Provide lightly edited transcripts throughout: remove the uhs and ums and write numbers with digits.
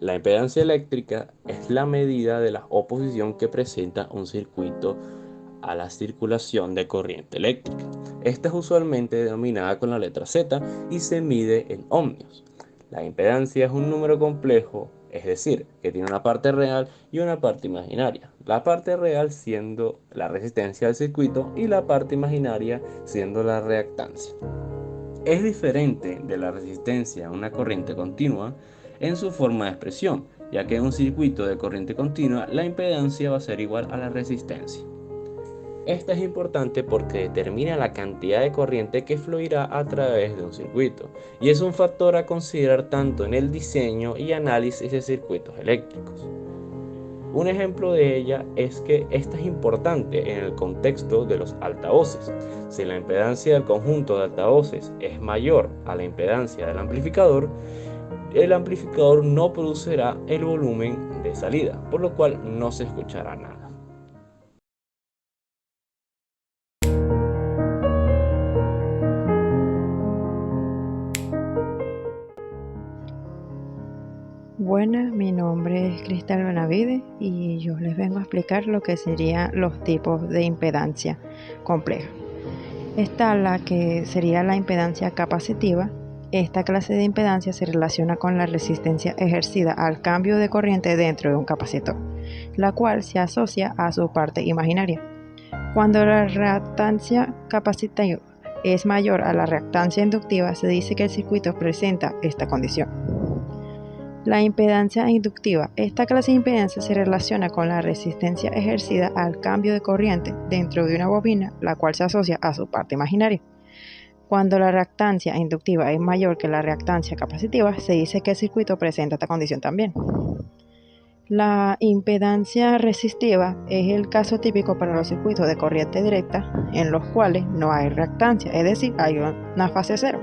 La impedancia eléctrica es la medida de la oposición que presenta un circuito a la circulación de corriente eléctrica. Esta es usualmente denominada con la letra Z y se mide en ohmios. La impedancia es un número complejo, es decir, que tiene una parte real y una parte imaginaria. La parte real siendo la resistencia del circuito y la parte imaginaria siendo la reactancia. Es diferente de la resistencia a una corriente continua en su forma de expresión, ya que en un circuito de corriente continua la impedancia va a ser igual a la resistencia. Esta es importante porque determina la cantidad de corriente que fluirá a través de un circuito y es un factor a considerar tanto en el diseño y análisis de circuitos eléctricos. Un ejemplo de ella es que esta es importante en el contexto de los altavoces. Si la impedancia del conjunto de altavoces es mayor a la impedancia del el amplificador no producirá el volumen de salida, por lo cual no se escuchará nada. Buenas, mi nombre es Cristal Benavides y yo les vengo a explicar lo que serían los tipos de impedancia compleja. Está la que sería la impedancia capacitiva. Esta clase de impedancia se relaciona con la resistencia ejercida al cambio de corriente dentro de un capacitor, la cual se asocia a su parte imaginaria. Cuando la reactancia capacitiva es mayor a la reactancia inductiva, se dice que el circuito presenta esta condición. La impedancia inductiva. Esta clase de impedancia se relaciona con la resistencia ejercida al cambio de corriente dentro de una bobina, la cual se asocia a su parte imaginaria. Cuando la reactancia inductiva es mayor que la reactancia capacitiva, se dice que el circuito presenta esta condición también. La impedancia resistiva es el caso típico para los circuitos de corriente directa en los cuales no hay reactancia, es decir, hay una fase cero.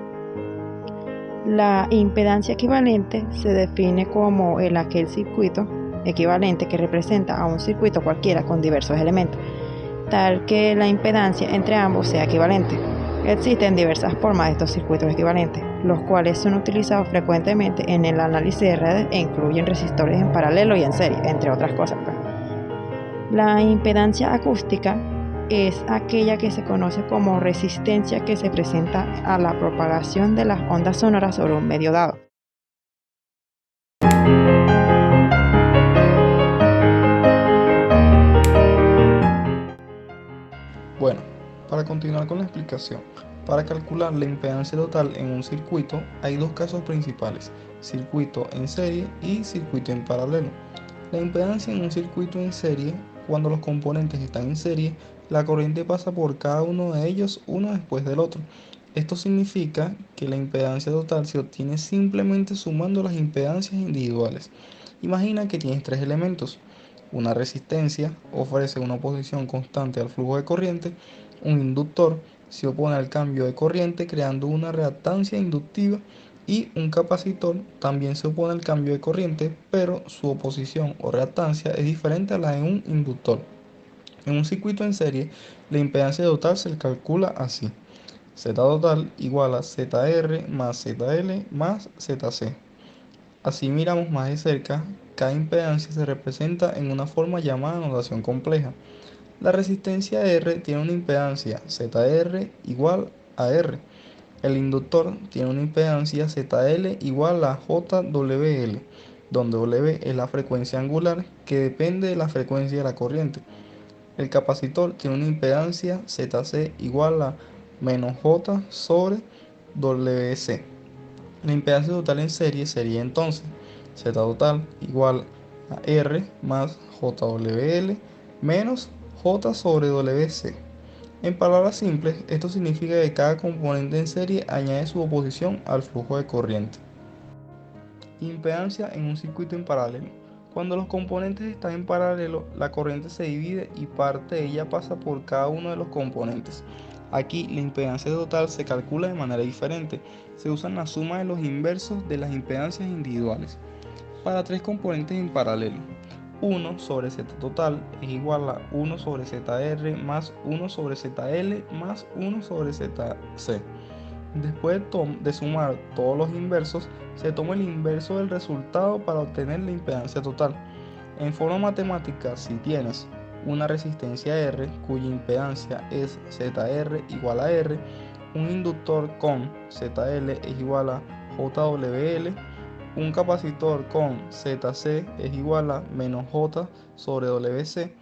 La impedancia equivalente se define como aquel circuito equivalente que representa a un circuito cualquiera con diversos elementos, tal que la impedancia entre ambos sea equivalente. Existen diversas formas de estos circuitos equivalentes, los cuales son utilizados frecuentemente en el análisis de redes e incluyen resistores en paralelo y en serie, entre otras cosas. La impedancia acústica es aquella que se conoce como resistencia que se presenta a la propagación de las ondas sonoras sobre un medio dado. Bueno, para continuar con la explicación, para calcular la impedancia total en un circuito hay dos casos principales, circuito en serie y circuito en paralelo. La impedancia en un circuito en serie, cuando los componentes están en serie, la corriente pasa por cada uno de ellos uno después del otro. Esto significa que la impedancia total se obtiene simplemente sumando las impedancias individuales. Imagina que tienes tres elementos. Una resistencia ofrece una oposición constante al flujo de corriente. Un inductor se opone al cambio de corriente creando una reactancia inductiva. Y un capacitor también se opone al cambio de corriente, pero su oposición o reactancia es diferente a la de un inductor. En un circuito en serie, la impedancia total se calcula así. Z total igual a ZR más ZL más ZC. Así miramos más de cerca, cada impedancia se representa en una forma llamada notación compleja. La resistencia R tiene una impedancia ZR igual a R. El inductor tiene una impedancia ZL igual a JWL, donde W es la frecuencia angular que depende de la frecuencia de la corriente. El capacitor tiene una impedancia ZC igual a menos J sobre WC. La impedancia total en serie sería entonces Z total igual a R más JWL menos J sobre WC. En palabras simples, esto significa que cada componente en serie añade su oposición al flujo de corriente. Impedancia en un circuito en paralelo. Cuando los componentes están en paralelo, la corriente se divide y parte de ella pasa por cada uno de los componentes. Aquí la impedancia total se calcula de manera diferente. Se usan la suma de los inversos de las impedancias individuales. Para tres componentes en paralelo, 1 sobre Z total es igual a 1 sobre ZR más 1 sobre ZL más 1 sobre ZC. Después de sumar todos los inversos, se toma el inverso del resultado para obtener la impedancia total. En forma matemática, si tienes una resistencia R cuya impedancia es ZR igual a R, un inductor con ZL es igual a JWL, un capacitor con ZC es igual a menos J sobre WC,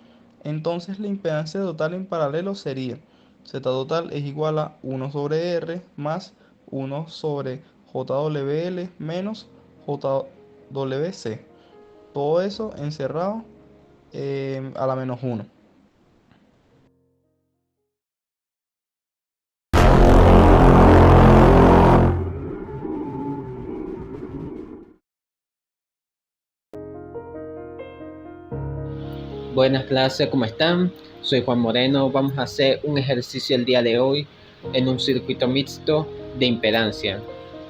entonces la impedancia total en paralelo sería Z total es igual a 1 sobre R más 1 sobre JWL menos JWC. Todo eso encerrado a la menos 1. Buenas clases, ¿cómo están? Soy Juan Moreno. Vamos a hacer un ejercicio el día de hoy en un circuito mixto de impedancia,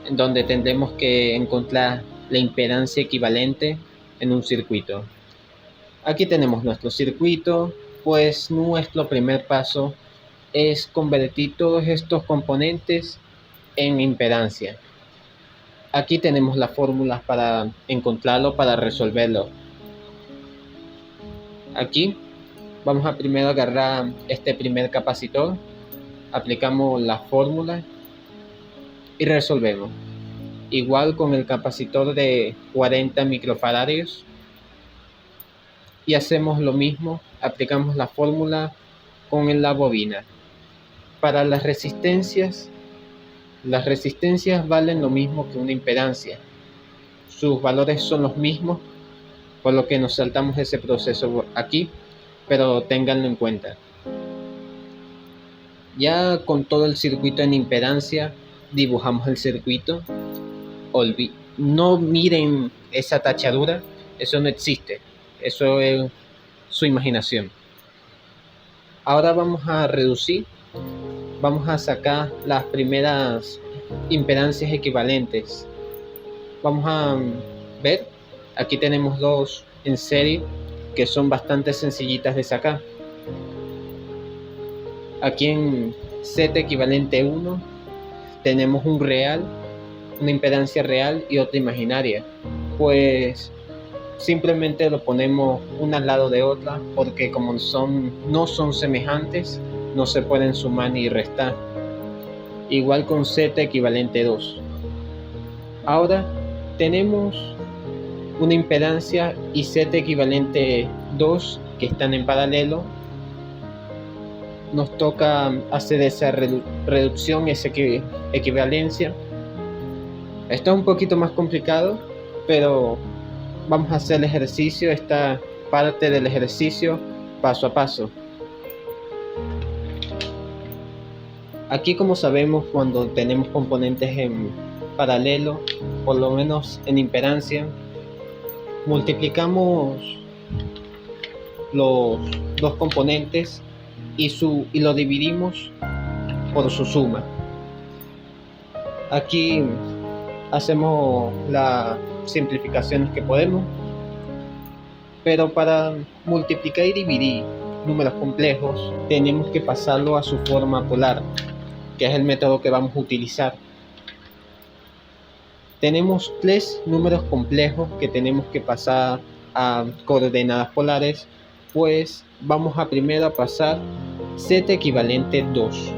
en donde tendremos que encontrar la impedancia equivalente en un circuito. Aquí tenemos nuestro circuito, pues nuestro primer paso es convertir todos estos componentes en impedancia. Aquí tenemos las fórmulas para encontrarlo, para resolverlo. Aquí vamos a primero agarrar este primer capacitor, aplicamos la fórmula y resolvemos. Igual con el capacitor de 40 microfaradios y hacemos lo mismo, aplicamos la fórmula con la bobina. Para las resistencias valen lo mismo que una impedancia. Sus valores son los mismos, por lo que nos saltamos ese proceso aquí, pero ténganlo en cuenta. Ya con todo el circuito en impedancia, dibujamos el circuito. No miren esa tachadura, eso no existe, eso es su imaginación. Ahora vamos a reducir, vamos a sacar las primeras impedancias equivalentes. Vamos a ver, aquí tenemos dos en serie que son bastante sencillitas de sacar. Aquí en Z equivalente 1 tenemos un real, una impedancia real y otra imaginaria. Pues simplemente lo ponemos una al lado de otra, porque como no son semejantes, no se pueden sumar ni restar. Igual con Z equivalente 2. Ahora tenemos una impedancia y Z equivalente 2 que están en paralelo. Nos toca hacer esa reducción, esa equivalencia. Esto es un poquito más complicado, pero vamos a hacer el ejercicio, esta parte del ejercicio paso a paso. Aquí, como sabemos, cuando tenemos componentes en paralelo, por lo menos en impedancia, multiplicamos los dos componentes y lo dividimos por su suma. Aquí hacemos las simplificaciones que podemos, pero para multiplicar y dividir números complejos tenemos que pasarlo a su forma polar, que es el método que vamos a utilizar. Tenemos 3 números complejos que tenemos que pasar a coordenadas polares, pues vamos a primero pasar Z equivalente 2.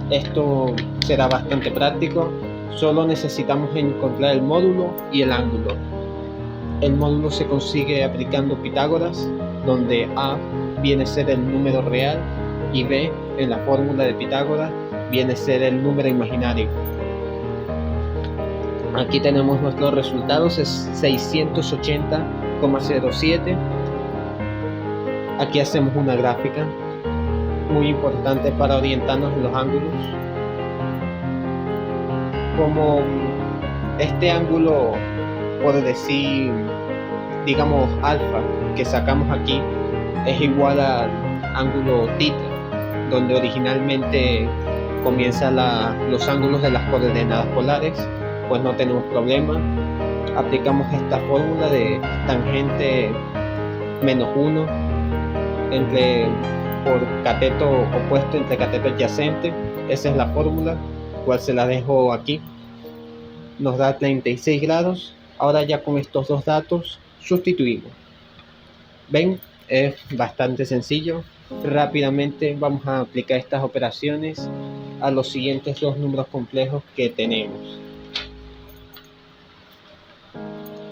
Esto será bastante práctico, solo necesitamos encontrar el módulo y el ángulo. El módulo se consigue aplicando Pitágoras, donde A viene a ser el número real y B, en la fórmula de Pitágoras, viene a ser el número imaginario. Aquí tenemos nuestros resultados, es 680,07. Aquí hacemos una gráfica muy importante para orientarnos en los ángulos. Como este ángulo, por decir, digamos alfa, que sacamos aquí, es igual al ángulo θ, donde originalmente comienzan los ángulos de las coordenadas polares, pues no tenemos problema. Aplicamos esta fórmula de tangente menos 1 por cateto opuesto entre cateto adyacente. Esa es la fórmula. cual se la dejo aquí, nos da 36 grados. Ahora ya con estos dos datos sustituimos. ¿Ven? Es bastante sencillo. Rápidamente vamos a aplicar estas operaciones a los siguientes dos números complejos que tenemos.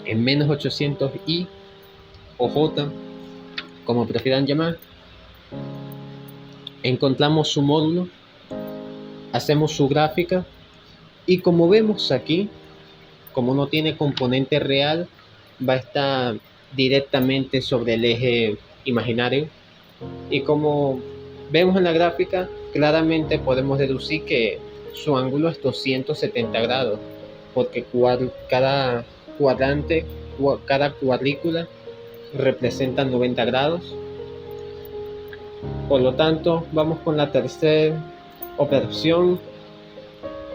En menos 800i o j, como prefieran llamar, encontramos su módulo, hacemos su gráfica y como vemos aquí, como no tiene componente real, va a estar directamente sobre el eje imaginario, y como vemos en la gráfica, claramente podemos deducir que su ángulo es 270 grados, porque cada cuadrante, cada cuadrícula representa 90 grados. Por lo tanto, vamos con la tercera operación.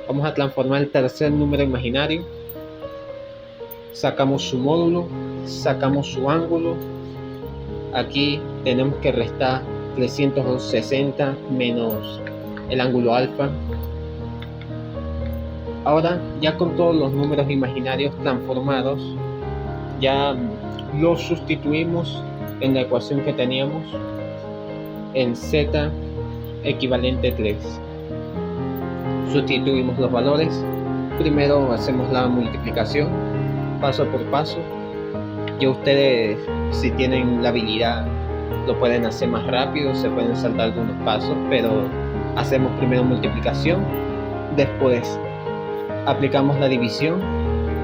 Vamos a transformar el tercer número imaginario. Sacamos su módulo, sacamos su ángulo. Aquí tenemos que restar 360 menos el ángulo alfa. Ahora, ya con todos los números imaginarios transformados, ya los sustituimos en la ecuación que teníamos en z equivalente 3. Sustituimos los valores. Primero hacemos la multiplicación paso por paso. Ya ustedes, si tienen la habilidad, lo pueden hacer más rápido, se pueden saltar algunos pasos, pero hacemos primero multiplicación, después aplicamos la división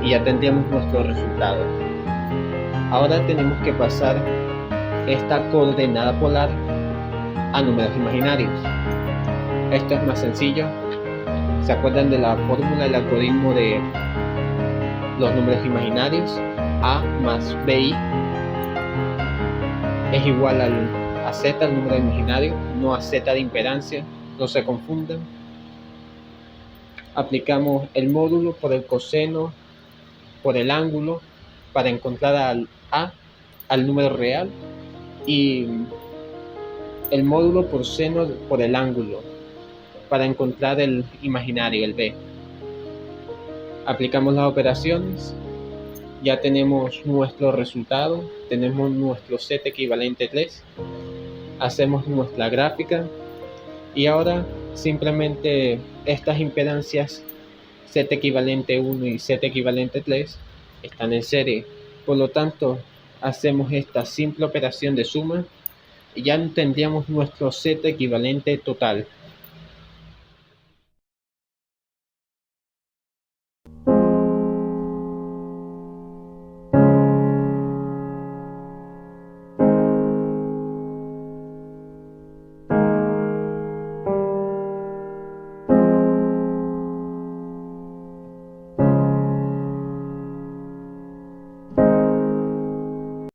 y ya tendríamos nuestro resultado. Ahora tenemos que pasar esta coordenada polar a números imaginarios. Esto es más sencillo. ¿Se acuerdan de la fórmula del algoritmo de los números imaginarios? A más BI es igual a Z, el número imaginario, no a Z de impedancia, no se confundan. Aplicamos el módulo por el coseno, por el ángulo, para encontrar al número real, y el módulo por seno por el ángulo, para encontrar el imaginario, el B. Aplicamos las operaciones. Ya tenemos nuestro resultado, tenemos nuestro Z equivalente 3, hacemos nuestra gráfica y ahora simplemente estas impedancias Z equivalente 1 y Z equivalente 3 están en serie. Por lo tanto, hacemos esta simple operación de suma y ya tendríamos nuestro Z equivalente total.